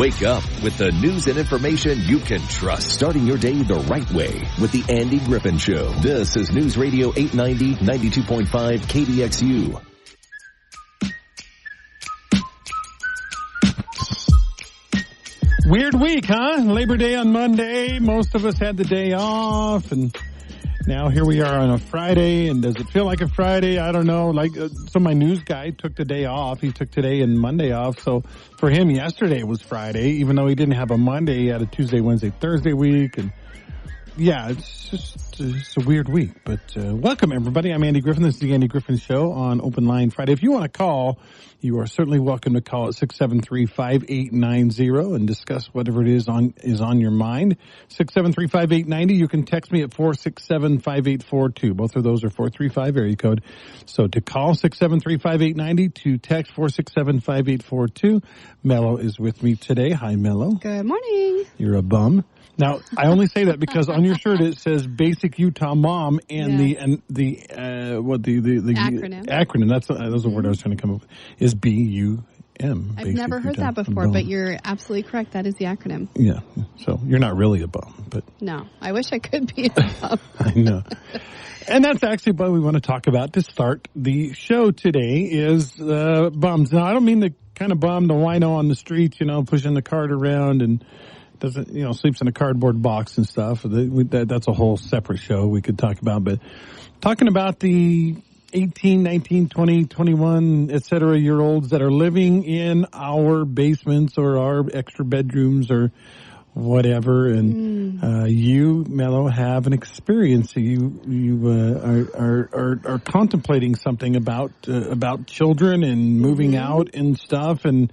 Wake up with the news and information you can trust. Starting your day the right way with the Andy Griffin Show. This is News Radio 890, 92.5 KDXU. Weird week, huh? Labor Day on Monday. Most of us had the day off, and now here we are on a Friday. And does it feel like a Friday? I don't know. So my news guy took the day off. He took today and Monday off. So for him, yesterday was Friday, even though he didn't have a Monday. He had a Tuesday, Wednesday, Thursday week, and yeah, it's a weird week. But welcome, everybody. I'm Andy Griffin. This is the Andy Griffin Show on Open Line Friday. If you want to call, you are certainly welcome to call at 673-5890 and discuss whatever it is on your mind. 673-5890. You can text me at 467-5842. Both of those are 435 area code. So to call 673-5890, to text 467-5842. Melo is with me today. Hi, Melo. Good morning. You're a bum. Now, I only say that because on your shirt it says Basic Utah Mom, and the acronym. That's the word I was trying to come up with. Is BUM. I've never heard that before, but you're absolutely correct. That is the acronym. Yeah. So you're not really a bum, but no, I wish I could be a bum. I know. And that's actually what we want to talk about to start the show today is bums. Now, I don't mean the kind of bum, the wino on the streets, pushing the cart around and doesn't, sleeps in a cardboard box and stuff. That's a whole separate show we could talk about. But talking about the 18, 19, 20, 21, et cetera, year-olds that are living in our basements or our extra bedrooms or whatever. And you, Melo, have an experience. You are contemplating something about children and moving out and stuff. And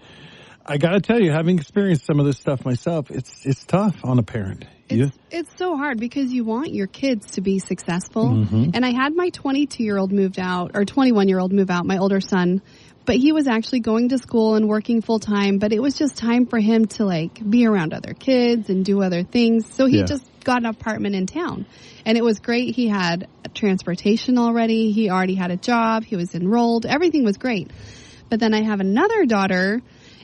I got to tell you, having experienced some of this stuff myself, it's tough on a parent. It's so hard because you want your kids to be successful. Mm-hmm. And I had my 22-year-old moved out, or 21-year-old move out, my older son. But he was actually going to school and working full time. But it was just time for him to be around other kids and do other things. So he just got an apartment in town. And it was great. He had transportation already. He already had a job. He was enrolled. Everything was great. But then I have another daughter.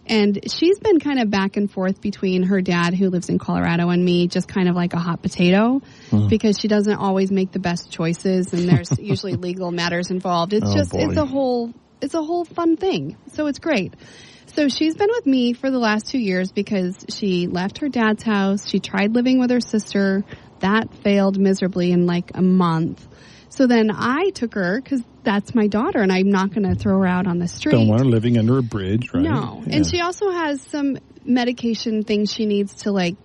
And she's been kind of back and forth between her dad, who lives in Colorado, and me, just kind of like a hot potato, because she doesn't always make the best choices, and there's usually legal matters involved. It's it's a whole fun thing. So it's great. So she's been with me for the last 2 years because she left her dad's house. She tried living with her sister. That failed miserably in a month. So then I took her because that's my daughter, and I'm not going to throw her out on the street. Don't want her living under a bridge, right? No. Yeah. And she also has some medication things she needs to,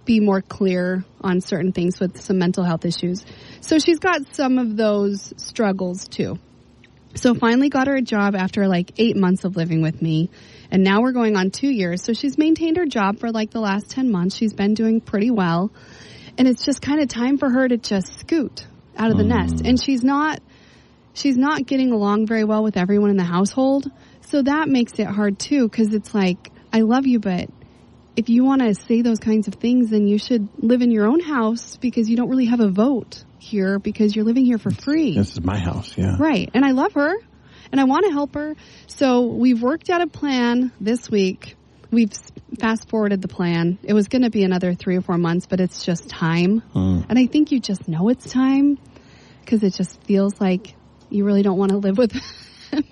be more clear on certain things with some mental health issues. So she's got some of those struggles, too. So finally got her a job after, 8 months of living with me. And now we're going on 2 years. So she's maintained her job for, the last 10 months. She's been doing pretty well. And it's just kind of time for her to just scoot out of the nest. And she's not getting along very well with everyone in the household. So that makes it hard too, because it's I love you, but if you want to say those kinds of things, then you should live in your own house because you don't really have a vote here because you're living here for free. This is my house, yeah. Right. And I love her and I want to help her. So we've worked out a plan this week. We've fast-forwarded the plan. It was going to be another 3 or 4 months, but it's just time. And I think you just know it's time because it just feels like you really don't want to live with him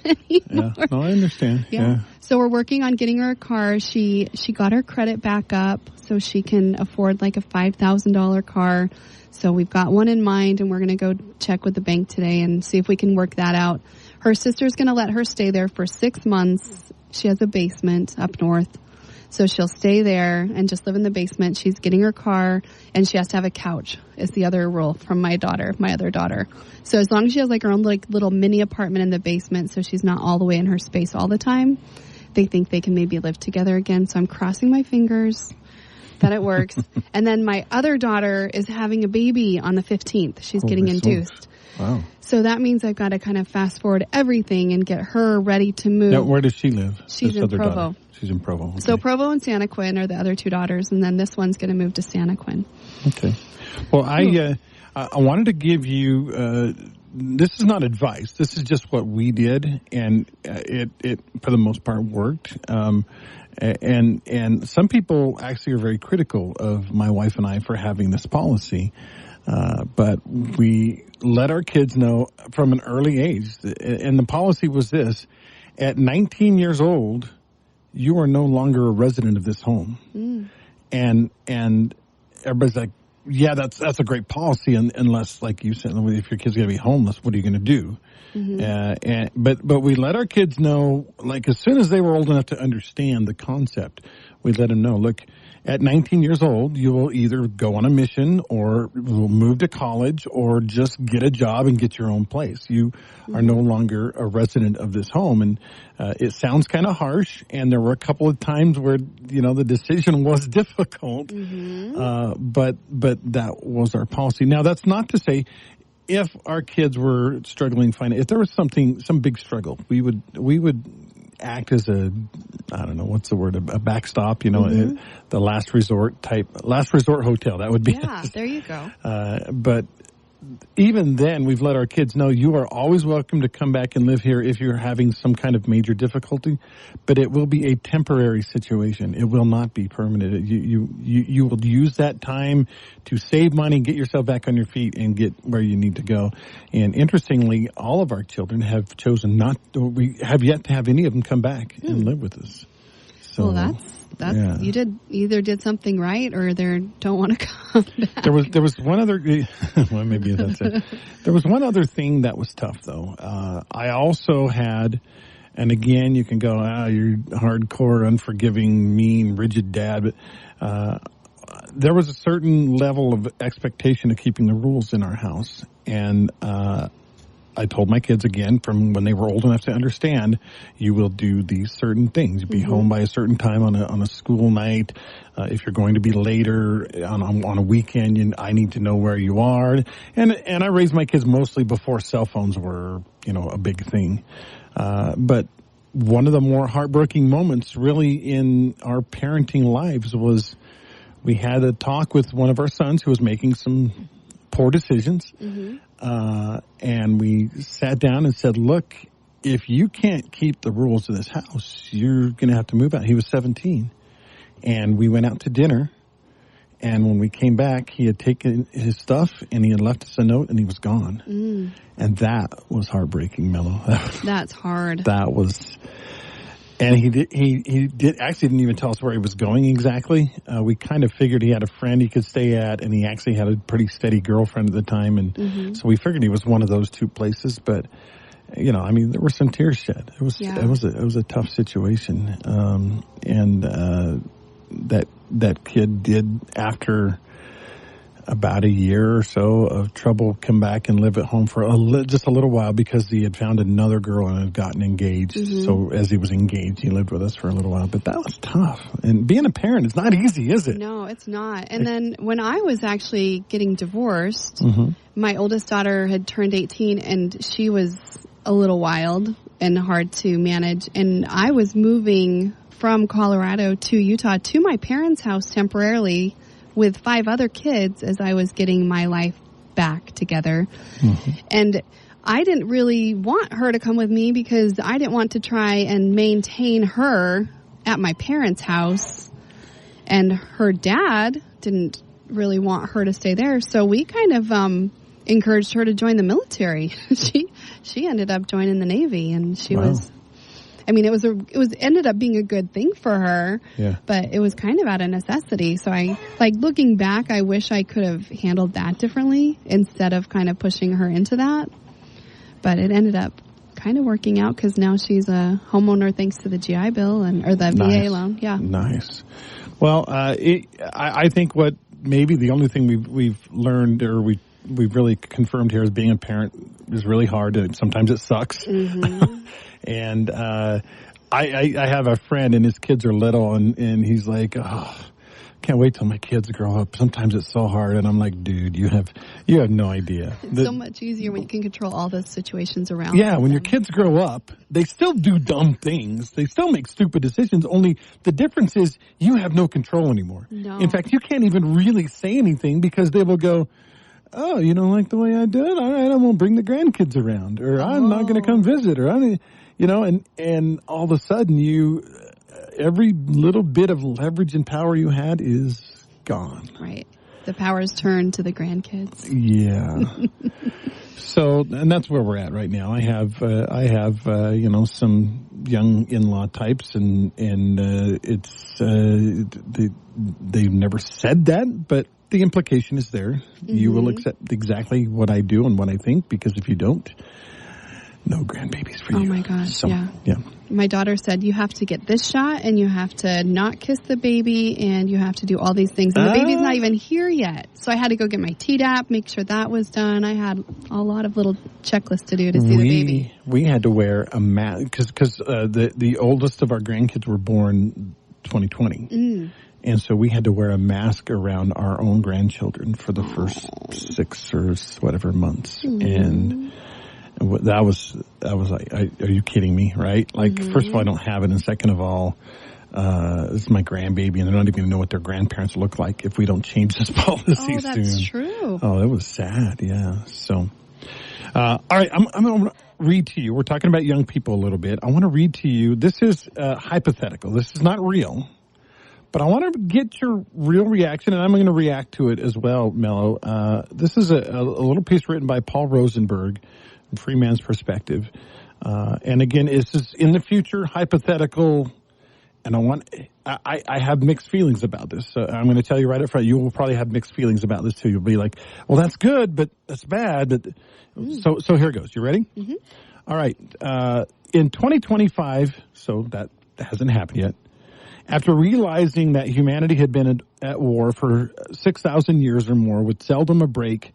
anymore. Yeah, no, I understand. Yeah. So we're working on getting her a car. She got her credit back up so she can afford a $5,000 car. So we've got one in mind, and we're going to go check with the bank today and see if we can work that out. Her sister's going to let her stay there for 6 months. She has a basement up north. So she'll stay there and just live in the basement. She's getting her car, and she has to have a couch is the other rule from my other daughter. So as long as she has her own little mini apartment in the basement so she's not all the way in her space all the time, they think they can maybe live together again. So I'm crossing my fingers that it works. And then my other daughter is having a baby on the 15th. She's getting induced. Wow. So that means I've got to kind of fast forward everything and get her ready to move. Now, where does she live? She's in Provo. Daughter? She's in Provo. Okay. So Provo and Santa Quin are the other two daughters, and then this one's going to move to Santa Quin. Okay. Well, I wanted to give you this is not advice. This is just what we did, and it for the most part worked. And some people actually are very critical of my wife and I for having this policy. But we let our kids know from an early age, and the policy was this: at 19 years old, you are no longer a resident of this home. And everybody's like, yeah, that's a great policy, unless, like you said, if your kid's going to be homeless, what are you going to do? But we let our kids know, like, as soon as they were old enough to understand the concept, we let them know, look, at 19 years old, you will either go on a mission or will move to college or just get a job and get your own place. You are no longer a resident of this home. And it sounds kind of harsh, and there were a couple of times where, the decision was difficult. But that was our policy. Now, that's not to say if our kids were struggling financially, if there was some big struggle, we would act as a backstop, the last resort hotel. That would be. Yeah, there you go. But even then, we've let our kids know you are always welcome to come back and live here if you're having some kind of major difficulty, but it will be a temporary situation. It will not be permanent. You will use that time to save money, get yourself back on your feet, and get where you need to go. And interestingly, all of our children have chosen we have yet to have any of them come back and live with us. So, well, that's you either did something right or they don't want to come back. There was one other well, maybe that's it. There was one other thing that was tough though. I also had, and again you can go, you're hardcore, unforgiving, mean, rigid dad, but there was a certain level of expectation of keeping the rules in our house, and I told my kids again from when they were old enough to understand, you will do these certain things. Be home by a certain time on a school night. If you're going to be later on a weekend, I need to know where you are. And I raised my kids mostly before cell phones were, a big thing. But one of the more heartbreaking moments really in our parenting lives was we had a talk with one of our sons who was making some poor decisions. And we sat down and said, look, if you can't keep the rules of this house, you're going to have to move out. He was 17. And we went out to dinner. And when we came back, he had taken his stuff and he had left us a note and he was gone. And that was heartbreaking, Melo. That's hard. That was... And he didn't even tell us where he was going exactly. We kind of figured he had a friend he could stay at, and he actually had a pretty steady girlfriend at the time, and so we figured he was one of those two places. But there were some tears shed. It was a tough situation, and that kid did, after about a year or so of trouble, come back and live at home for just a little while because he had found another girl and had gotten engaged. So as he was engaged, he lived with us for a little while. But that was tough. And being a parent is not easy, is it? No, it's not. And then when I was actually getting divorced, my oldest daughter had turned 18 and she was a little wild and hard to manage. And I was moving from Colorado to Utah to my parents' house temporarily with 5 other kids as I was getting my life back together. And I didn't really want her to come with me because I didn't want to try and maintain her at my parents' house. And her dad didn't really want her to stay there. So we kind of encouraged her to join the military. She ended up joining the Navy, and she was... it ended up being a good thing for her, but it was kind of out of necessity. So looking back, I wish I could have handled that differently instead of kind of pushing her into that. But it ended up kind of working out because now she's a homeowner thanks to the GI Bill or the VA loan. Yeah. Nice. Well, I think what maybe the only thing we've learned or we've really confirmed here is being a parent is really hard. Sometimes it sucks. And I have a friend, and his kids are little, and he's like, can't wait till my kids grow up. Sometimes it's so hard, and I'm like, dude, you have no idea. It's so much easier when you can control all those situations around. Yeah, when your kids grow up, they still do dumb things. They still make stupid decisions. Only the difference is you have no control anymore. No. In fact, you can't even really say anything because they will go, oh, you don't like the way I do it? All right, I won't bring the grandkids around, or I'm not going to come visit, or and all of a sudden every little bit of leverage and power you had is gone. Right. The power's turned to the grandkids. Yeah. So, and that's where we're at right now. I have some young in-law types, and it's they've never said that, but the implication is there. Mm-hmm. You will accept exactly what I do and what I think, because if you don't, no grandbabies for you. Oh my gosh, so, yeah. My daughter said, you have to get this shot, and you have to not kiss the baby, and you have to do all these things. And the baby's not even here yet. So I had to go get my Tdap, make sure that was done. I had a lot of little checklists to do to see the baby. We had to wear a mask, because the oldest of our grandkids were born 2020. Mm. And so we had to wear a mask around our own grandchildren for the first 6 or whatever months. Mm. And that was like, are you kidding me, right? Like, mm-hmm. First of all, I don't have it, and second of all, this is my grandbaby, and they're not even going to know what their grandparents look like if we don't change this policy soon. Oh, that's true. Oh, it was sad, yeah. So, all right, I'm going to read to you. We're talking about young people a little bit. I want to read to you. This is hypothetical. This is not real. But I want to get your real reaction, and I'm going to react to it as well, Melo. This is a little piece written by Paul Rosenberg, Free Man's Perspective. And again, this is in the future, hypothetical, and I have mixed feelings about this. So I'm going to tell you right up front, you will probably have mixed feelings about this too. You'll be like, well, that's good, but that's bad. But So here goes. You ready? Mm-hmm. All right. In 2025, so that hasn't happened yet, after realizing that humanity had been at war for 6,000 years or more, with seldom a break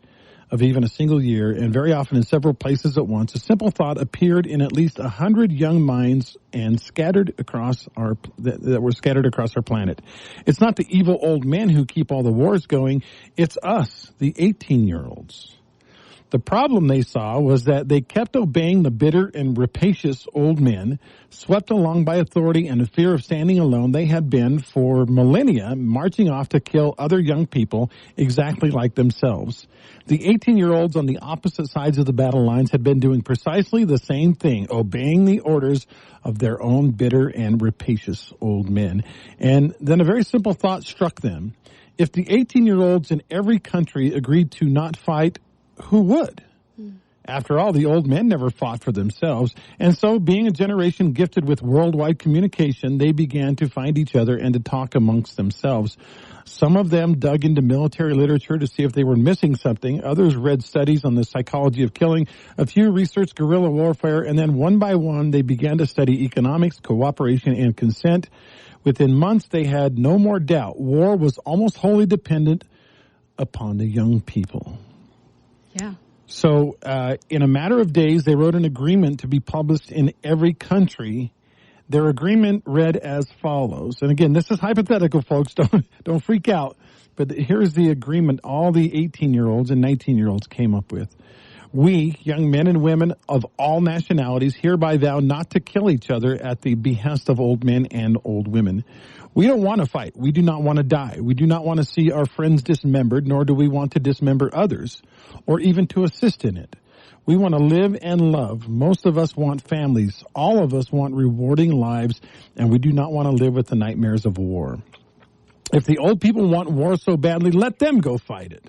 of even a single year, and very often in several places at once, a simple thought appeared in at least 100 young minds and scattered across that were scattered across our planet. It's not the evil old men who keep all the wars going. It's us, the 18-year-olds. The problem they saw was that they kept obeying the bitter and rapacious old men, swept along by authority and a fear of standing alone. They had been, for millennia, marching off to kill other young people exactly like themselves. The 18-year-olds on the opposite sides of the battle lines had been doing precisely the same thing, obeying the orders of their own bitter and rapacious old men. And then a very simple thought struck them. If the 18-year-olds in every country agreed to not fight, who would? After all, the old men never fought for themselves. And so, being a generation gifted with worldwide communication, they began to find each other and to talk amongst themselves. Some of them dug into military literature to see if they were missing something. Others read studies on the psychology of killing. A few researched guerrilla warfare. And then one by one, they began to study economics, cooperation, and consent. Within months, they had no more doubt. War was almost wholly dependent upon the young people. Yeah. So in a matter of days, they wrote an agreement to be published in every country. Their agreement read as follows. And again, this is hypothetical, folks. Don't freak out. But here's the agreement all the 18-year-olds and 19-year-olds came up with. We, young men and women of all nationalities, hereby vow not to kill each other at the behest of old men and old women. We don't want to fight. We do not want to die. We do not want to see our friends dismembered, nor do we want to dismember others, or even to assist in it. We want to live and love. Most of us want families. All of us want rewarding lives, and we do not want to live with the nightmares of war. If the old people want war so badly, let them go fight it.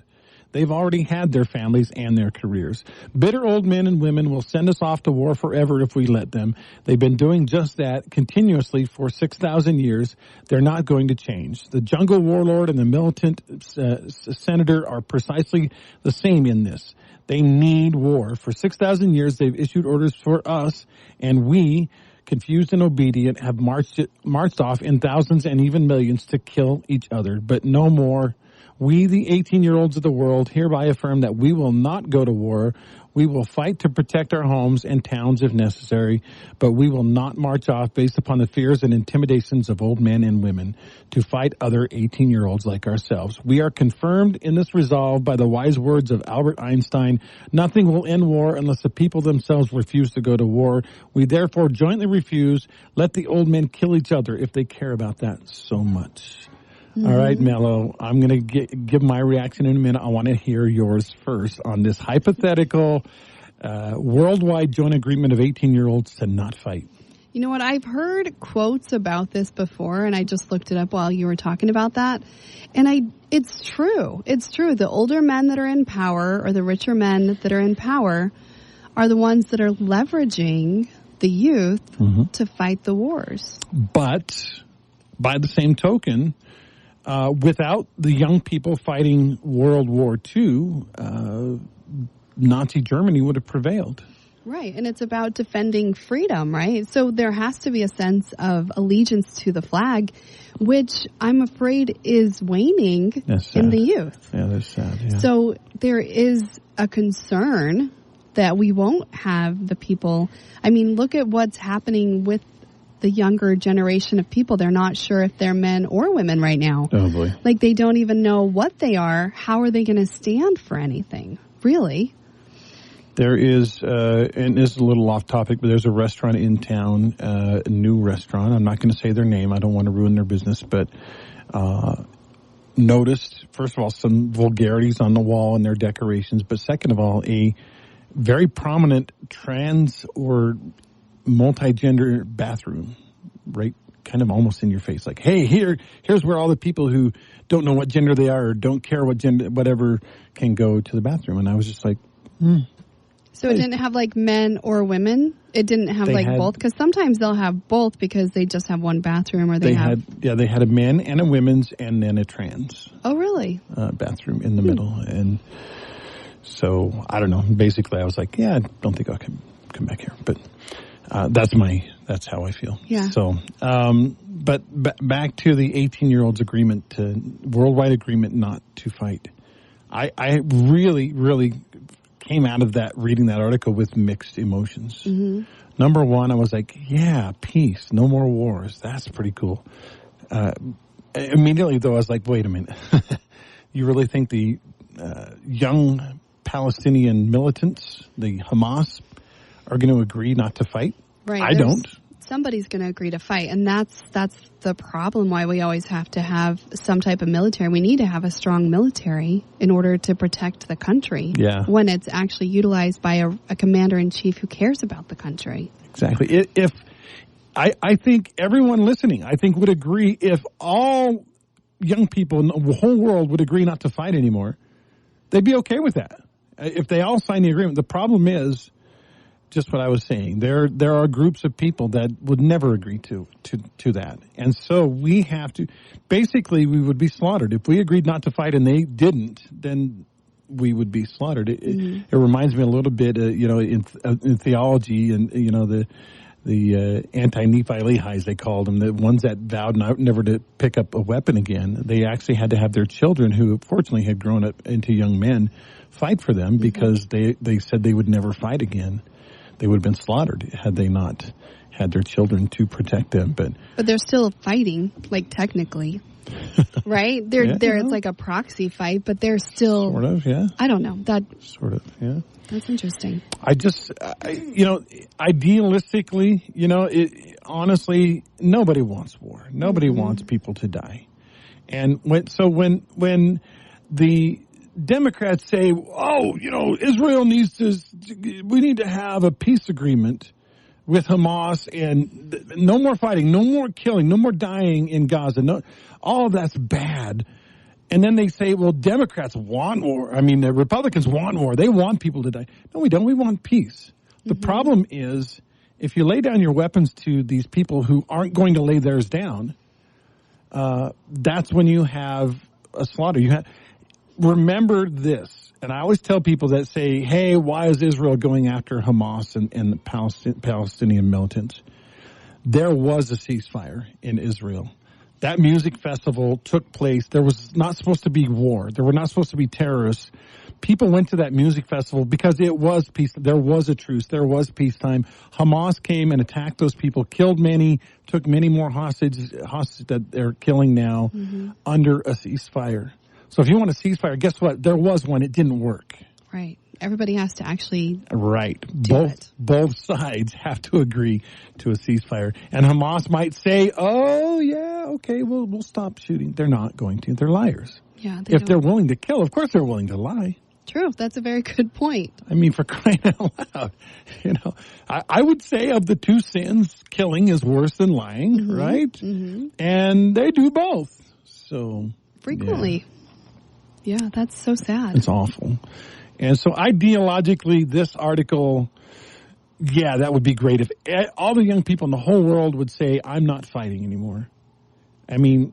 They've already had their families and their careers. Bitter old men and women will send us off to war forever if we let them. They've been doing just that continuously for 6,000 years. They're not going to change. The jungle warlord and the militant senator are precisely the same in this. They need war. For 6,000 years, they've issued orders for us, and we, confused and obedient, have marched off in thousands and even millions to kill each other. But no more. We, the 18-year-olds of the world, hereby affirm that we will not go to war. We will fight to protect our homes and towns if necessary, but we will not march off based upon the fears and intimidations of old men and women to fight other 18-year-olds like ourselves. We are confirmed in this resolve by the wise words of Albert Einstein. Nothing will end war unless the people themselves refuse to go to war. We therefore jointly refuse. Let the old men kill each other if they care about that so much. Mm-hmm. All right, Melo, I'm going to give my reaction in a minute. I want to hear yours first on this hypothetical worldwide joint agreement of 18-year-olds to not fight. You know what? I've heard quotes about this before, and I just looked it up while you were talking about that. And it's true. It's true. The older men that are in power, or the richer men that are in power, are the ones that are leveraging the youth to fight the wars. But by the same token, without the young people fighting World War II, Nazi Germany would have prevailed. Right, and it's about defending freedom, right? So there has to be a sense of allegiance to the flag, which I'm afraid is waning in the youth. Yeah, that's sad. Yeah. So there is a concern that we won't have the people. I mean, look at what's happening with the younger generation of people. They're not sure if they're men or women right now. Oh, boy. Like, they don't even know what they are. How are they going to stand for anything, really? There is, and this is a little off topic, but there's a restaurant in town, a new restaurant. I'm not going to say their name. I don't want to ruin their business, but noticed, first of all, some vulgarities on the wall and their decorations, but second of all, a very prominent trans or multi-gender bathroom, right? Kind of almost in your face. Like, hey, here's where all the people who don't know what gender they are or don't care what gender, whatever, can go to the bathroom. And I was just like, So it didn't have like men or women? It didn't have both? Because sometimes they'll have both because they just have one bathroom, or they had a men and a women's and then a trans. Oh, really? Bathroom in the middle. And so, I don't know. Basically, I was like, yeah, I don't think I can come back here. But that's how I feel. Yeah. So, but back to the 18-year-olds agreement, worldwide agreement not to fight. I really, really came out of that, reading that article, with mixed emotions. Mm-hmm. Number one, I was like, yeah, peace, no more wars. That's pretty cool. Immediately, though, I was like, wait a minute. You really think the young Palestinian militants, the Hamas, are going to agree not to fight? Right. I don't. Somebody's going to agree to fight, and that's the problem why we always have to have some type of military. We need to have a strong military in order to protect the country. Yeah. When it's actually utilized by a commander-in-chief who cares about the country. Exactly. If I think everyone listening, I think, would agree, if all young people in the whole world would agree not to fight anymore, they'd be okay with that. If they all sign the agreement. The problem is just what I was saying. There are groups of people that would never agree to that. And so we have to, basically we would be slaughtered. If we agreed not to fight and they didn't, then we would be slaughtered. It reminds me a little bit, in theology, and, the anti-Nephi Lehis, they called them, the ones that vowed never to pick up a weapon again. They actually had to have their children, who fortunately had grown up into young men, fight for them because they said they would never fight again. They would have been slaughtered had they not had their children to protect them. But they're still fighting, like, technically, right? It's like a proxy fight, but they're still sort of, yeah. I don't know that sort of, yeah. That's interesting. Idealistically, honestly, nobody wants war. Nobody wants people to die. And when the Democrats say, Israel we need to have a peace agreement with Hamas, and no more fighting, no more killing, no more dying in Gaza. All of that's bad. And then they say, well, Democrats want war. I mean, the Republicans want war. They want people to die. No, we don't. We want peace. The problem is, if you lay down your weapons to these people who aren't going to lay theirs down, that's when you have a slaughter. Remember this, and I always tell people that say, hey, why is Israel going after Hamas and the Palestinian militants? There was a ceasefire in Israel. That music festival took place. There was not supposed to be war. There were not supposed to be terrorists. People went to that music festival because it was peace. There was a truce. There was peacetime. Hamas came and attacked those people, killed many, took many more hostages that they're killing now under a ceasefire. So if you want a ceasefire, guess what? There was one. It didn't work. Right. Everybody has to actually Both sides have to agree to a ceasefire. And Hamas might say, oh, yeah, okay, we'll stop shooting. They're not going to. They're liars. Yeah. If they're willing to kill, of course they're willing to lie. True. That's a very good point. I mean, for crying out loud, I would say of the two sins, killing is worse than lying, right? Mm-hmm. And they do both. So frequently. Yeah, that's so sad. It's awful. And so ideologically, this article, that would be great if all the young people in the whole world would say, I'm not fighting anymore. I mean,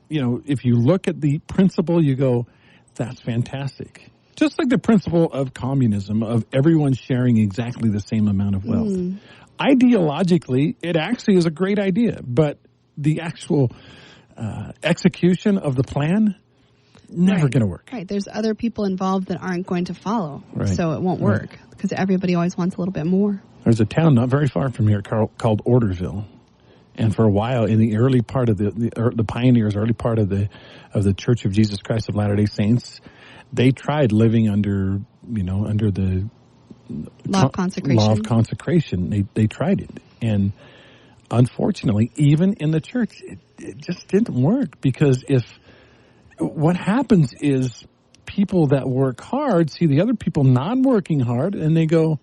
if you look at the principle, you go, that's fantastic. Just like the principle of communism, of everyone sharing exactly the same amount of wealth. Ideologically, it actually is a great idea, but the actual execution of the plan, never going to work. Right. There's other people involved that aren't going to follow, so it won't work because everybody always wants a little bit more. There's a town not very far from here called Orderville. And for a while, in the early part of the pioneers, early part of the Church of Jesus Christ of Latter-day Saints, they tried living under the law of consecration. Law of consecration. They tried it, and unfortunately, even in the church, it just didn't work because what happens is people that work hard see the other people not working hard, and they go,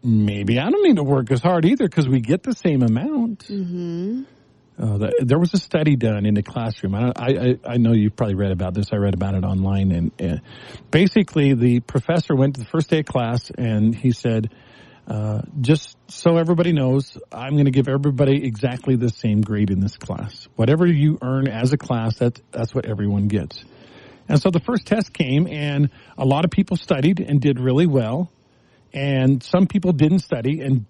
maybe I don't need to work as hard either because we get the same amount. Mm-hmm. There was a study done in the classroom. I know you've probably read about this. I read about it online. And basically, the professor went to the first day of class, and he said, just so everybody knows, I'm going to give everybody exactly the same grade in this class. Whatever you earn as a class, that's what everyone gets. And so the first test came, and a lot of people studied and did really well. And some people didn't study and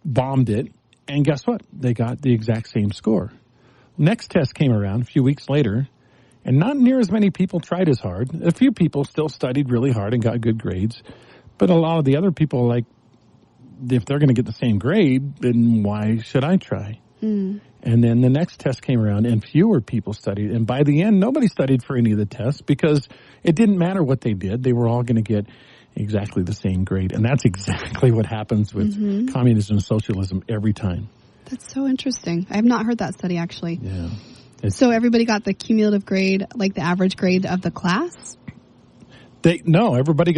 bombed it. And guess what? They got the exact same score. Next test came around a few weeks later, and not near as many people tried as hard. A few people still studied really hard and got good grades. But a lot of the other people, if they're going to get the same grade, then why should I try? And then the next test came around, and fewer people studied. And by the end, nobody studied for any of the tests because it didn't matter what they did. They were all going to get exactly the same grade. And that's exactly what happens with communism and socialism every time. That's so interesting. I have not heard that study, actually. Yeah. So everybody got the cumulative grade, like the average grade of the class? Everybody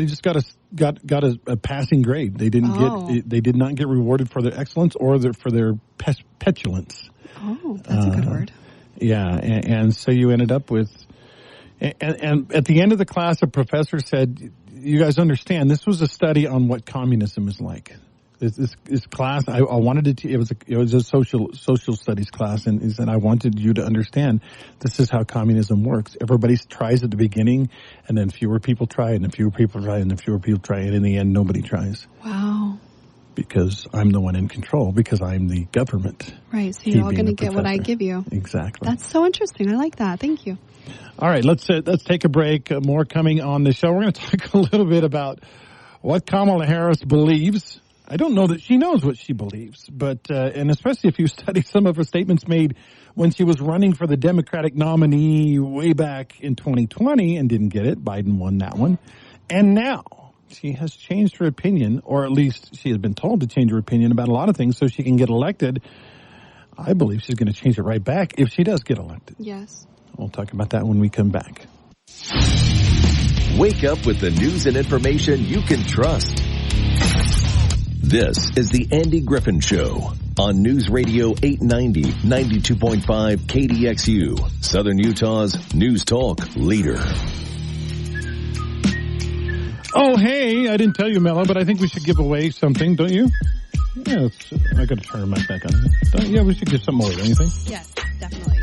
just got a passing grade. They did not get rewarded for their excellence or for their petulance. Oh, that's a good word. Yeah, and so you ended up with, and at the end of the class, a professor said, "You guys understand? This was a study on what communism is like." This class, I wanted it was a social studies class, and he said, I wanted you to understand this is how communism works. Everybody tries at the beginning, and then fewer people try, and then fewer people try, and then fewer people try, and in the end, nobody tries. Wow. Because I'm the one in control, because I'm the government. Right, so you're all going to get what I give you. Exactly. That's so interesting. I like that. Thank you. All right, let's take a break. More coming on the show. We're going to talk a little bit about what Kamala Harris believes. I don't know that she knows what she believes, but and especially if you study some of her statements made when she was running for the Democratic nominee way back in 2020 and didn't get it. Biden won that one. And now she has changed her opinion, or at least she has been told to change her opinion about a lot of things so she can get elected. I believe she's going to change it right back if she does get elected. Yes. We'll talk about that when we come back. Wake up with the news and information you can trust. This is the Andy Griffin Show on News Radio 890, 92.5 KDXU, Southern Utah's News Talk leader. Oh, hey, I didn't tell you, Melo, but I think we should give away something, don't you? Yeah, I got to turn my mic back on. Yeah, we should give something away, don't you think? Yes, definitely.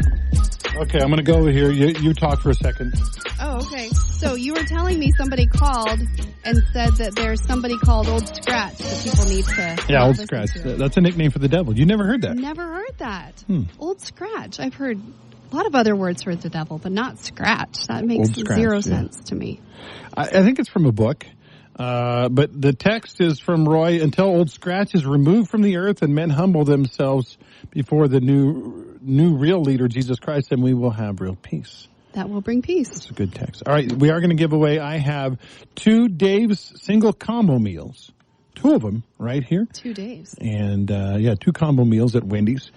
Okay, I'm going to go over here. You talk for a second. Oh, okay. So you were telling me somebody called and said that there's somebody called Old Scratch that people need to... Yeah, Old Scratch. That's a nickname for the devil. You never heard that? Never heard that. Old Scratch. I've heard a lot of other words for the devil, but not Scratch. That makes zero sense to me. I think it's from a book. But the text is from Roy. Until Old Scratch is removed from the earth and men humble themselves before the new real leader, Jesus Christ, then we will have real peace. That will bring peace. It's a good text. All right, we are going to give away. I have 2 Dave's single combo meals. 2 of them right here. 2 Dave's. And, 2 combo meals at Wendy's.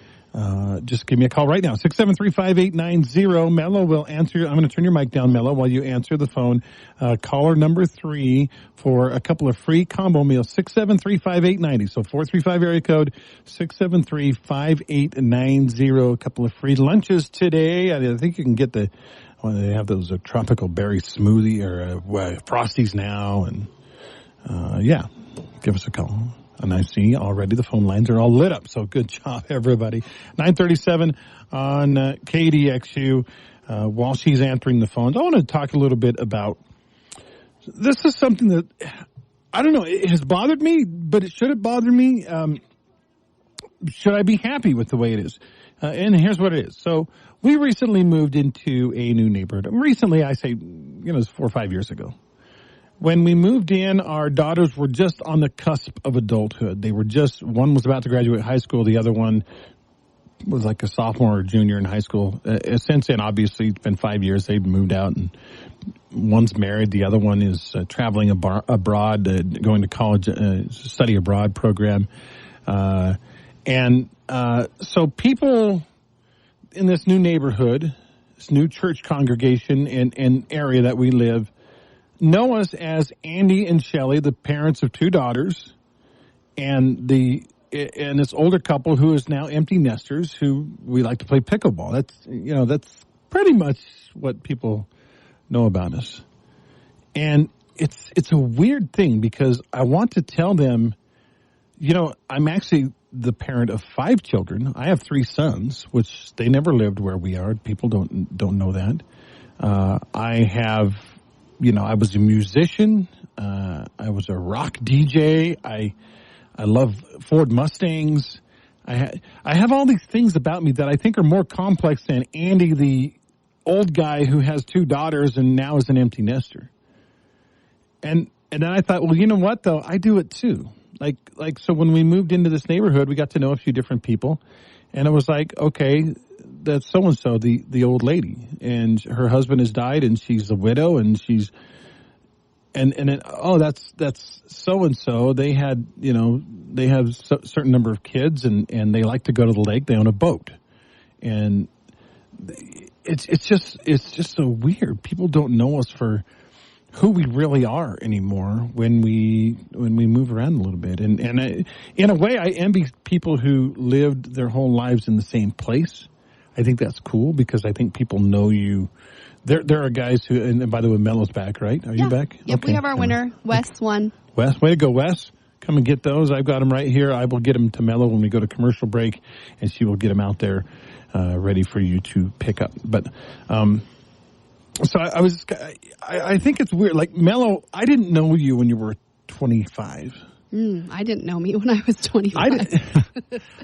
just give me a call right now, 673-5890. Melo will answer. I'm going to turn your mic down, Melo, while you answer the phone. Caller number 3 for a couple of free combo meals, 673-5890. So 435 area code, 673-5890. A couple of free lunches today. I think you can get they have those tropical berry smoothie or Frosties now. And, give us a call. And I see already the phone lines are all lit up. So good job, everybody. 937 on KDXU. While she's answering the phones, I want to talk a little bit about, this is something that, I don't know, it has bothered me, but should it bother me? Should I be happy with the way it is? And here's what it is. So we recently moved into a new neighborhood. Recently, I say, it was 4 or 5 years ago. When we moved in, our daughters were just on the cusp of adulthood. They were one was about to graduate high school. The other one was like a sophomore or junior in high school. Since then, obviously, it's been 5 years. They've moved out, and one's married. The other one is traveling abroad, going to college, study abroad program. So people in this new neighborhood, this new church congregation and area that we live, know us as Andy and Shelley, the parents of 2 daughters, and this older couple who is now empty nesters who we like to play pickleball. That's pretty much what people know about us. And it's a weird thing because I want to tell them, I'm actually the parent of 5 children. I have 3 sons, which they never lived where we are. People don't know that. I have, I was a musician. I was a rock DJ. I love Ford Mustangs. I have all these things about me that I think are more complex than Andy, the old guy who has 2 daughters and now is an empty nester. And then I thought, well, you know what though? I do it too. So when we moved into this neighborhood, we got to know a few different people, and it was like, okay, that's so-and-so, the old lady, and her husband has died, and she's a widow, and she's, that's so-and-so. They had, they have a certain number of kids, and they like to go to the lake. They own a boat, and it's just so weird. People don't know us for who we really are anymore when we move around a little bit. And in a way, I envy people who lived their whole lives in the same place. I think that's cool because I think people know you. There are guys who, and by the way, Melo's back, right? Are you back? Yep, okay. We have our winner. Wes won. Wes, way to go, Wes. Come and get those. I've got them right here. I will get them to Melo when we go to commercial break, and she will get them out there ready for you to pick up. But so I think it's weird. Like, Melo, I didn't know you when you were 25. I didn't know me when I was 25.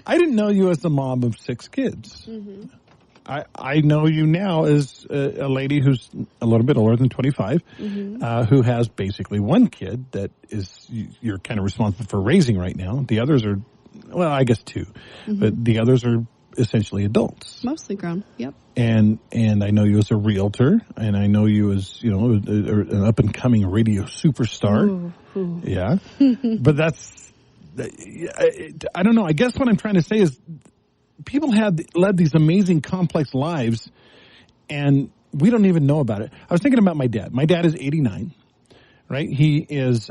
I didn't know you as the mom of 6 kids. Mm-hmm. I know you now as a lady who's a little bit older than 25, mm-hmm. Who has basically 1 kid that you're kind of responsible for raising right now. The others are, well, I guess 2, mm-hmm. but the others are essentially adults. Mostly grown, yep. And I know you as a realtor, and I know you as, an up-and-coming radio superstar. Ooh. Yeah. But I don't know. I guess what I'm trying to say is people have led these amazing, complex lives, and we don't even know about it. I was thinking about my dad. My dad is 89, right? He is,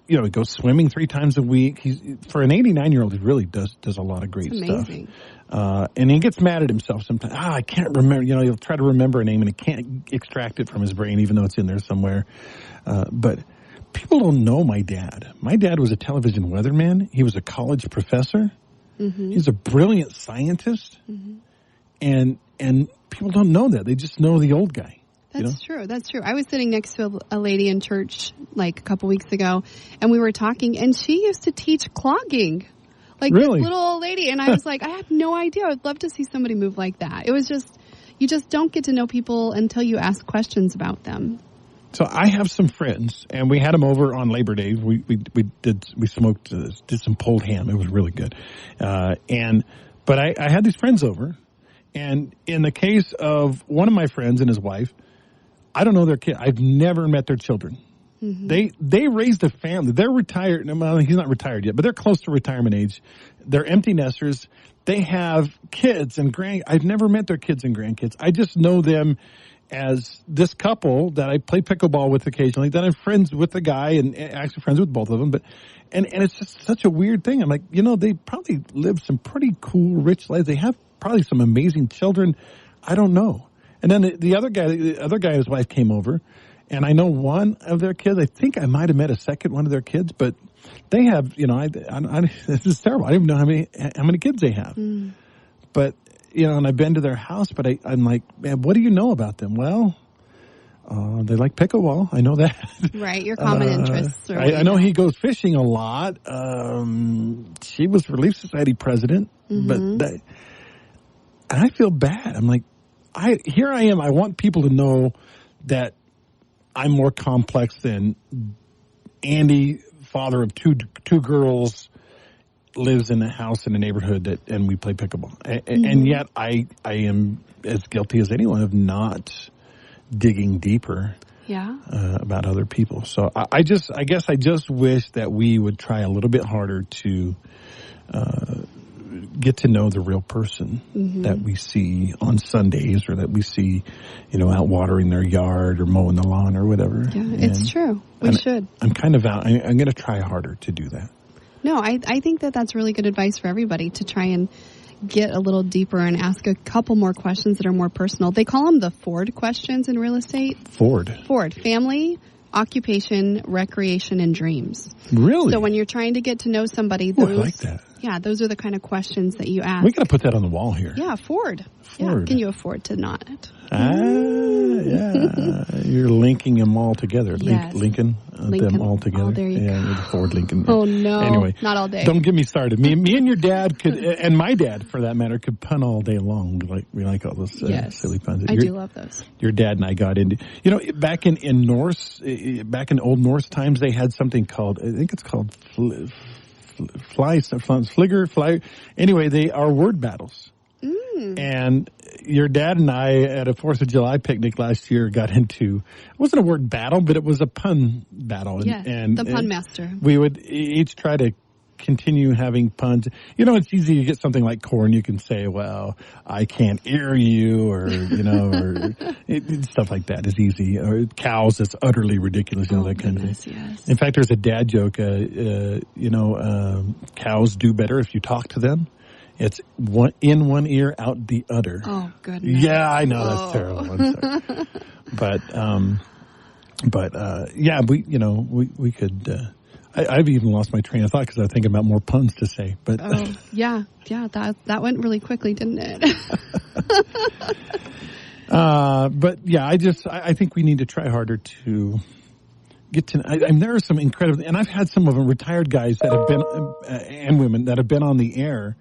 he goes swimming 3 times a week. For an 89-year-old, he really does a lot of great stuff. And he gets mad at himself sometimes. I can't remember. He'll try to remember a name, and he can't extract it from his brain, even though it's in there somewhere. But people don't know my dad. My dad was a television weatherman. He was a college professor. Mm-hmm. He's a brilliant scientist. Mm-hmm. And people don't know that. They just know the old guy. That's true. That's true. I was sitting next to a lady in church like a couple weeks ago, and we were talking, and she used to teach clogging. Like, really? This little old lady. And I was like, I have no idea. I would love to see somebody move like that. It was just, you just don't get to know people until you ask questions about them. So I have some friends, and we had them over on Labor Day. We smoked, did some pulled ham. It was really good. But I had these friends over, and in the case of one of my friends and his wife, I don't know their kid. I've never met their children. They raised a family. They're retired. Well, he's not retired yet, but they're close to retirement age. They're empty nesters. They have kids and I've never met their kids and grandkids. I just know them as this couple that I play pickleball with occasionally, that I'm friends with the guy and actually friends with both of them. But and it's just such a weird thing. I'm like, they probably live some pretty cool, rich lives. They have probably some amazing children. I don't know. And then the other guy and his wife came over, and I know one of their kids. I think I might have met a second one of their kids, but they have, this is terrible. I don't even know how many kids they have. But, and I've been to their house, but I'm like, man, what do you know about them? Well, they like pickleball. I know that. Right, your common interests. I know he goes fishing a lot. She was Relief Society president, but I feel bad. I'm like, here I am. I want people to know that I'm more complex than Andy, father of two girls, lives in a house in a neighborhood and we play pickleball. And yet I am as guilty as anyone of not digging deeper about other people. So I guess I just wish that we would try a little bit harder to get to know the real person that we see on Sundays, or that we see, out watering their yard or mowing the lawn or whatever. Yeah, it's true. We should. I'm kind of out. I'm going to try harder to do that. No, I think that's really good advice for everybody, to try and get a little deeper and ask a couple more questions that are more personal. They call them the Ford questions in real estate. Ford. Family, occupation, recreation, and dreams. Really? So when you're trying to get to know somebody, I like that. Yeah, those are the kind of questions that you ask. We got to put that on the wall here. Yeah, Ford. Yeah. Can you afford to not? Yeah. You're linking them all together. Yes. Lincoln them all together. Oh, there you go. The Ford Lincoln. Oh, no. Anyway. Not all day. Don't get me started. Me and your dad could, and my dad, for that matter, could pun all day long. We like all those silly puns. I do love those. Your dad and I got into, back in Old Norse times, they had something called, I think it's called Flyer. Anyway, they are word battles. And your dad and I, at a 4th of July picnic last year, got into, it wasn't a word battle, but it was a pun battle. And the pun master. We would each try to continue having puns. It's easy to get something like corn. You can say, well, I can't ear you, or, or stuff like that is easy. Or cows, that's utterly ridiculous, that kind of thing. Yes. In fact, there's a dad joke, cows do better if you talk to them. It's in one ear, out the other. Oh, goodness. Yeah, I know, that's terrible. I'm sorry. we could, I've even lost my train of thought because I was thinking about more puns to say. But that went really quickly, didn't it? I think we need to try harder to get to. There are some incredible, and I've had some of them retired guys that have been and women that have been on the air,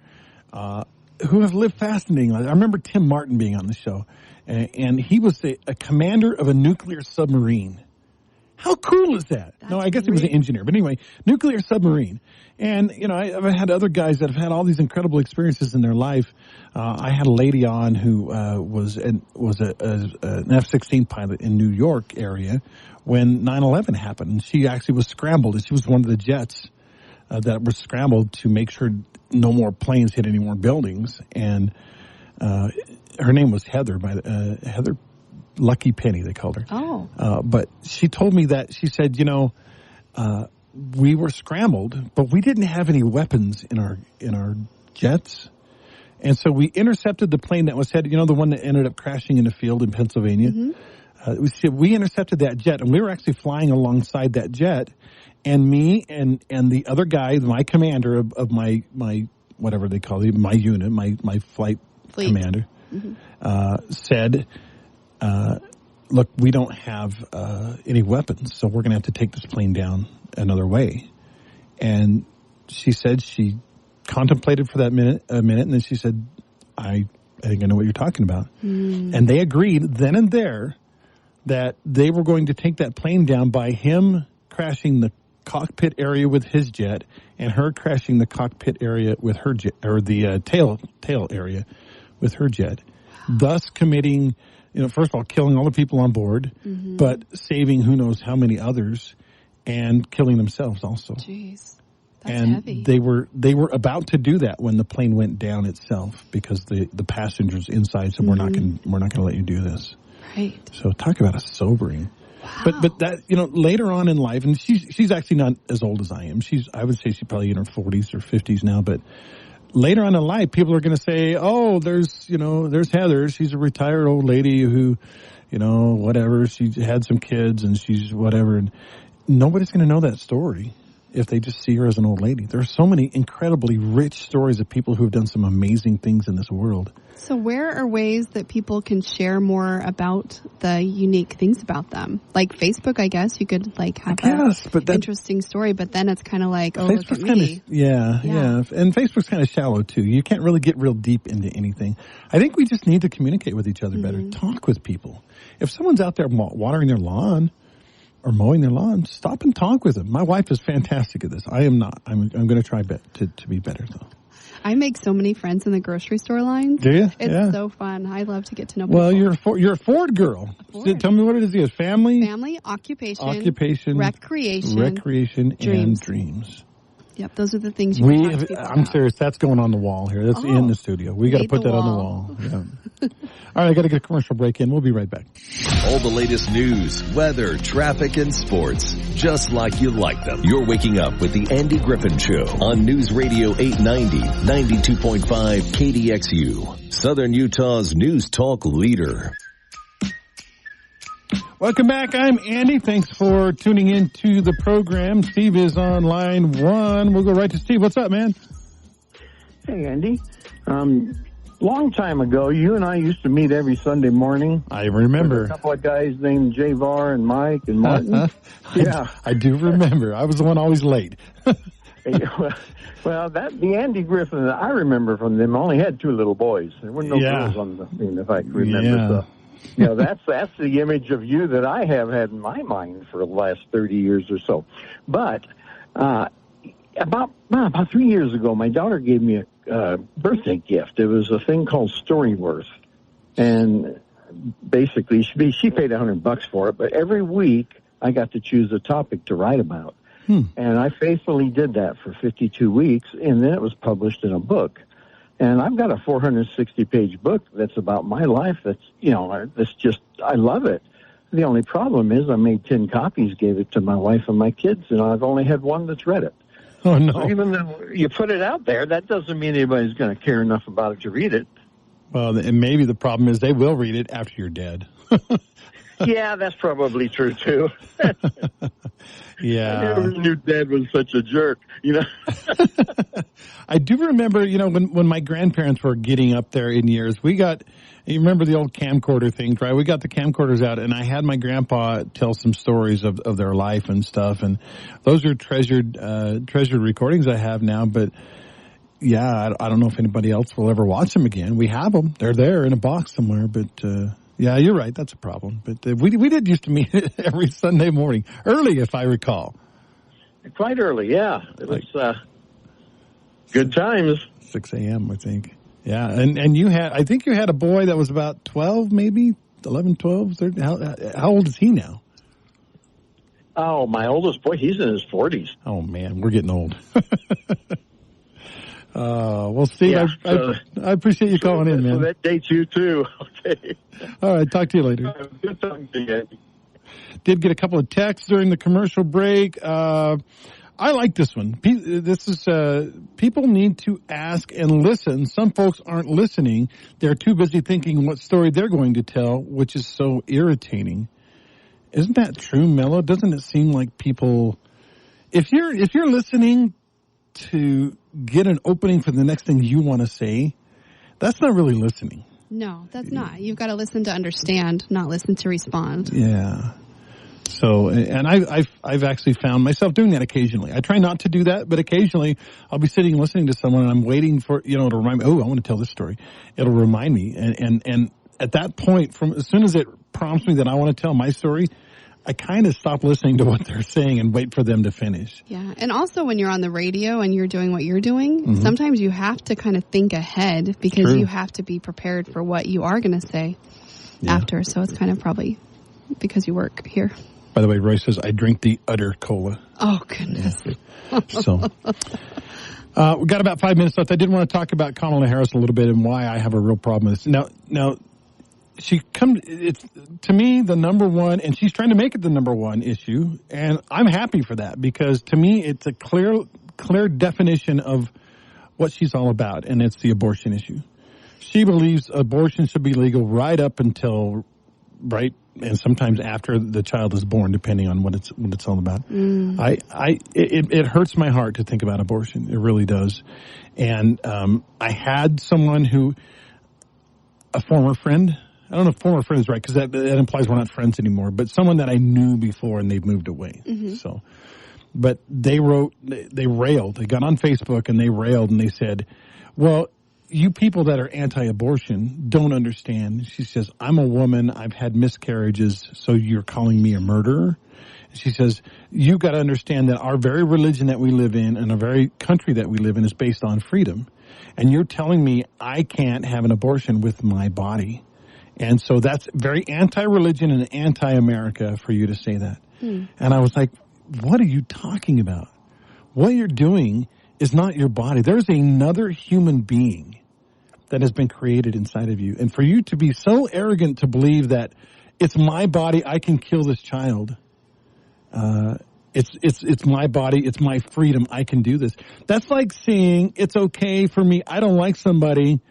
who have lived fascinating lives. I remember Tim Martin being on the show, and he was a commander of a nuclear submarine. How cool is that? No, I guess he was an engineer. But anyway, nuclear submarine. And, I've had other guys that have had all these incredible experiences in their life. I had a lady on who was an F-16 pilot in New York area when 9/11 happened. And she actually was scrambled. And she was one of the jets that was scrambled to make sure no more planes hit any more buildings. And her name was Heather, Heather Lucky Penny, they called her. Oh. But she told me that, she said, we were scrambled, but we didn't have any weapons in our jets. And so we intercepted the plane that was headed, the one that ended up crashing in a field in Pennsylvania. We intercepted that jet, and we were actually flying alongside that jet. And me and the other guy, my commander of my whatever they call it, my unit, my flight commander, said, look, we don't have any weapons, so we're going to have to take this plane down another way. And she said she contemplated for a minute, and then she said, I think I know what you're talking about. And they agreed then and there that they were going to take that plane down by him crashing the cockpit area with his jet and her crashing the cockpit area with her jet, or the tail area with her jet, thus committing, first of all, killing all the people on board, but saving who knows how many others. and killing themselves also. Jeez. That's and heavy. they were about to do that when the plane went down itself because the passengers inside said, we're not going to let you do this. Right. So talk about a sobering. Wow. But that, later on in life, and she's actually not as old as I am. I would say she's probably in her 40s or 50s now, but later on in life, people are going to say, oh, there's Heather. She's a retired old lady who, whatever, she had some kids and she's whatever. And nobody's going to know that story if they just see her as an old lady. There are so many incredibly rich stories of people who have done some amazing things in this world. So where are ways that people can share more about the unique things about them? Like Facebook, I guess you could have interesting story, but then it's kind of like, oh, Facebook's look at me. Yeah. And Facebook's kind of shallow too. You can't really get real deep into anything. I think we just need to communicate with each other better. Talk with people. If someone's out there watering their lawn or mowing their lawn, stop and talk with them. My wife is fantastic at this. I am not. I'm going to try to be better though. I make so many friends in the grocery store lines. Do you? It's so fun. I love to get to know people. Well, you're a Ford girl. Ford. Tell me what it is. Family, occupation, recreation, and dreams. Yep, those are the things you can talk to people I'm about. serious. That's going on the wall here. That's in the studio. We got to put that on the wall. Yeah. All right, I got to get a commercial break in. We'll be right back. All the latest news, weather, traffic, and sports, just like you like them. You're waking up with the Andy Griffin Show on News Radio 890, 92.5 KDXU, Southern Utah's news talk leader. Welcome back. I'm Andy. Thanks for tuning in to the program. Steve is on line one. We'll go right to Steve. What's up, man? Hey, Andy. Long time ago, you and I used to meet every Sunday morning. I remember. A couple of guys named Javar and Mike and Martin. Yeah. I do remember. I was the one always late. Well, the Andy Griffin that I remember from them only had two little boys. There were no girls on the team, if I can remember. So, that's the image of you that I have had in my mind for the last 30 years or so. But about 3 years ago, my daughter gave me a birthday gift. It was a thing called Storyworth, and basically she paid $100 for it. But every week I got to choose a topic to write about, and I faithfully did that for 52 weeks, and then it was published in a book. And I've got a 460-page book that's about my life. I love it. The only problem is I made 10 copies, gave it to my wife and my kids, and I've only had one that's read it. Oh, no. So even though you put it out there, that doesn't mean anybody's going to care enough about it to read it. Well, and maybe the problem is they will read it after you're dead. Yeah, that's probably true, too. Yeah. I never knew Dad was such a jerk, I do remember, when my grandparents were getting up there in years, you remember the old camcorder things, right? We got the camcorders out, and I had my grandpa tell some stories of their life and stuff, and those are treasured recordings I have now, but yeah, I don't know if anybody else will ever watch them again. We have them. They're there in a box somewhere, but yeah, you're right. That's a problem. But we did used to meet every Sunday morning, early if I recall. Quite early, yeah. It was good times. 6 a.m., I think. Yeah, and you had, I think you had a boy that was about 12, maybe 11, 12, 13. How old is he now? Oh, my oldest boy, he's in his 40s. Oh, man, we're getting old. Well, Steve, yeah, I appreciate you calling in, man. So that dates you, too. Okay. All right, talk to you later. Good talking to you. Did get a couple of texts during the commercial break. I like this one. This is people need to ask and listen. Some folks aren't listening. They're too busy thinking what story they're going to tell, which is so irritating. Isn't that true, Melo? Doesn't it seem like people, if you're listening to get an opening for the next thing you want to say, that's not really listening. No, that's not. You've got to listen to understand, not listen to respond. Yeah. So, and I've actually found myself doing that occasionally. I try not to do that, but occasionally I'll be sitting listening to someone and I'm waiting for, to remind me, I want to tell this story. It'll remind me. And at that point, from as soon as it prompts me that I want to tell my story, I kind of stop listening to what they're saying and wait for them to finish. Yeah. And also when you're on the radio and you're doing what you're doing, sometimes you have to kind of think ahead because you have to be prepared for what you are going to say after. So it's kind of probably because you work here. By the way, Roy says, I drink the utter cola. Oh, goodness. Yeah. So, we've got about 5 minutes left. I did want to talk about Kamala Harris a little bit and why I have a real problem with this. Now, it's, to me, the number one, and she's trying to make it the number one issue, and I'm happy for that, because to me, it's a clear definition of what she's all about, and it's the abortion issue. She believes abortion should be legal right up until, and sometimes after the child is born, depending on what it's all about. It hurts my heart to think about abortion. It really does. And I had someone a former friend. I don't know if former friend is right, because that implies we're not friends anymore. But someone that I knew before and they've moved away. Mm-hmm. So, but they railed. They got on Facebook and they railed and they said, "Well, you people that are anti-abortion don't understand." She says, "I'm a woman. I've had miscarriages, so you're calling me a murderer?" She says, "You got to understand that our very religion that we live in and our very country that we live in is based on freedom. And you're telling me I can't have an abortion with my body. And so that's very anti-religion and anti-America for you to say that." And I was like, what are you talking about? What you're doing is not your body. There's another human being that has been created inside of you. And for you to be so arrogant to believe that it's my body, I can kill this child. It's my body, it's my freedom, I can do this. That's like saying it's okay for me, I don't like somebody,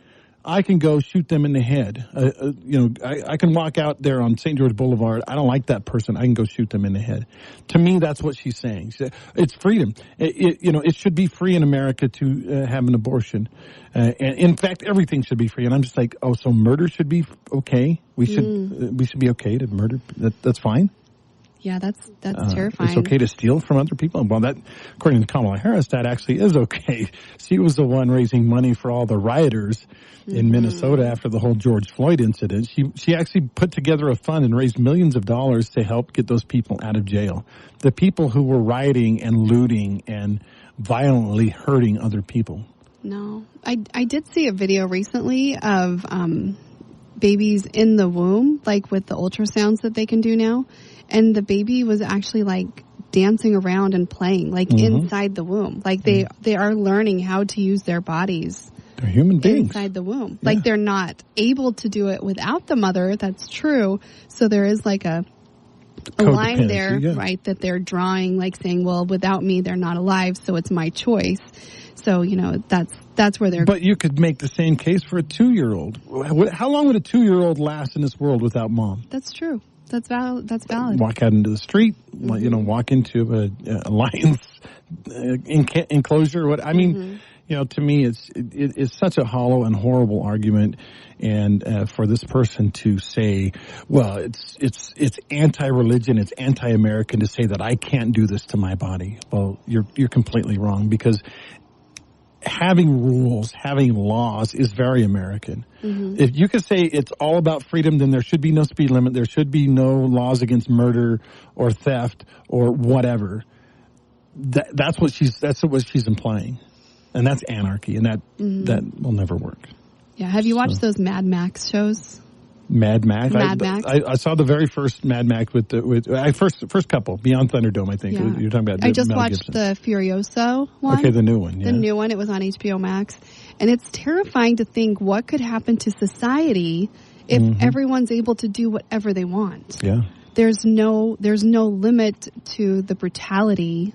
I can go shoot them in the head. I can walk out there on St. George Boulevard. I don't like that person. I can go shoot them in the head. To me, that's what she's saying. She said, it's freedom. It should be free in America to have an abortion. And in fact, everything should be free. And I'm just like, oh, so murder should be okay? We should be okay to murder? That's fine? Yeah, that's terrifying. It's okay to steal from other people. Well, that, according to Kamala Harris, that actually is okay. She was the one raising money for all the rioters in Minnesota after the whole George Floyd incident. She actually put together a fund and raised millions of dollars to help get those people out of jail. The people who were rioting and looting and violently hurting other people. No. I did see a video recently of babies in the womb, like with the ultrasounds that they can do now. And the baby was actually like dancing around and playing, like inside the womb. Like they are learning how to use their bodies. They're human beings. Inside the womb. Yeah. Like they're not able to do it without the mother. That's true. So there is like a line there, right, that they're drawing, like saying, well, without me, they're not alive. So it's my choice. So, that's where they're... But you could make the same case for a 2-year-old. How long would a 2-year-old last in this world without mom? That's true. That's valid. Walk out into the street, walk into a lion's enclosure. I mean, to me, it's such a hollow and horrible argument. And for this person to say, well, it's anti-religion, it's anti-American to say that I can't do this to my body. Well, you're completely wrong, because having rules, having laws is very American. If you could say it's all about freedom, then there should be no speed limit. There should be no laws against murder or theft or whatever. That's what she's implying, and that's anarchy, and that will never work. Yeah. Have you watched those Mad Max shows? Mad Max. Max. I saw the very first Mad Max with first couple, Beyond Thunderdome. I think you're talking about. I just Mel watched Gibson. the Furioso one. Okay, the new one. Yeah. The new one. It was on HBO Max, and it's terrifying to think what could happen to society if everyone's able to do whatever they want. Yeah. There's no limit to the brutality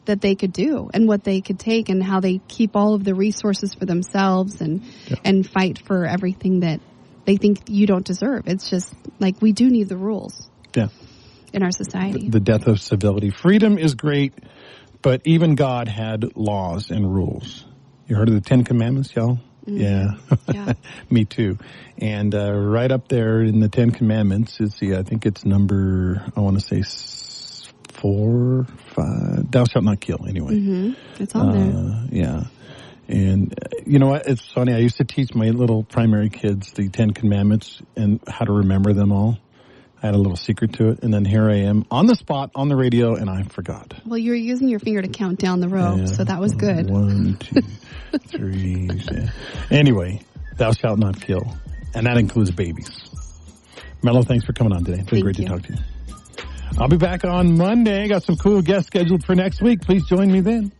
that they could do and what they could take, and how they keep all of the resources for themselves and fight for everything that they think you don't deserve. It's just like, we do need the rules in our society. The death of civility. Freedom is great, but even God had laws and rules. You heard of the 10 Commandments, y'all? Yeah. Me too. And right up there in the 10 Commandments is I think it's number, I want to say 4, 5. Thou shalt not kill, anyway. It's on there. Yeah. And you know what? It's funny. I used to teach my little primary kids the 10 Commandments and how to remember them all. I had a little secret to it. And then here I am on the spot, on the radio, and I forgot. Well, you were using your finger to count down the row, so that was good. 1, 2, 3. Anyway, thou shalt not kill. And that includes babies. Melo, thanks for coming on today. It's been great to talk to you. I'll be back on Monday. Got some cool guests scheduled for next week. Please join me then.